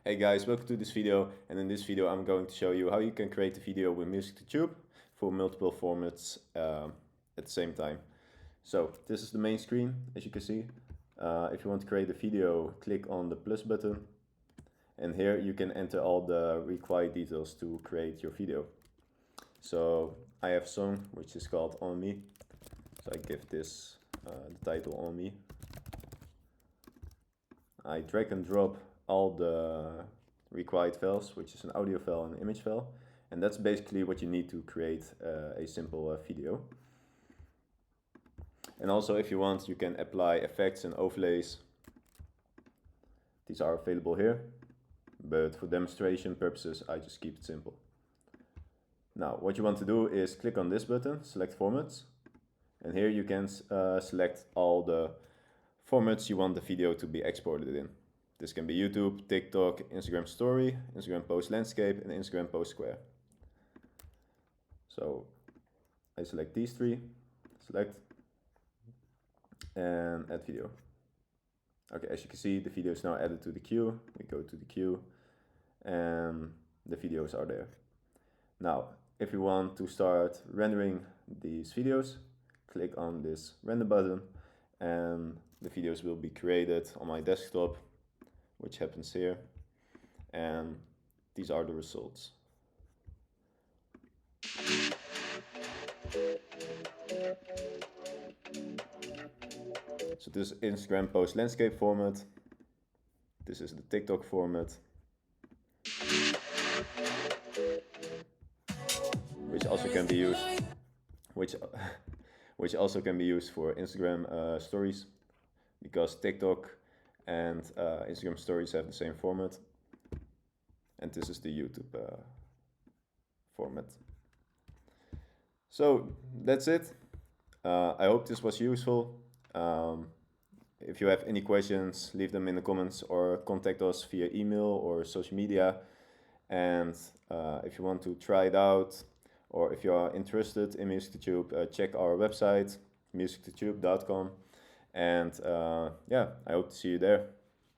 Hey guys, welcome to this video, and in this video I'm going to show you how you can create a video with Music2Tube for multiple formats at the same time. So this is the main screen, as you can see. If you want to create a video, click on the plus button, and here you can enter all the required details to create your video. So I have a song which is called On Me, so I give this the title On Me. I drag and drop all the required files, which is an audio file and an image file, and that's basically what you need to create a simple video. And also, if you want, you can apply effects and overlays. These are available here, but for demonstration purposes I just keep it simple. Now what you want to do is click on this button, select formats, and here you can select all the formats you want the video to be exported in. This can be YouTube, TikTok, Instagram story, Instagram post landscape, and Instagram post square. So I select these three, select, and add video. Okay, as you can see, the video is now added to the queue. We go to the queue, and the videos are there. Now, if you want to start rendering these videos, click on this render button, and the videos will be created on my desktop, which happens here, and these are the results. So this is Instagram post landscape format. This is the TikTok format, which also can be used, which also can be used for Instagram stories, because TikTok and Instagram stories have the same format. And this is the YouTube format. So that's it. I hope this was useful. If you have any questions, leave them in the comments or contact us via email or social media. And if you want to try it out, or if you are interested in Music2Tube, check our website, music2tube.com. And yeah, I hope to see you there.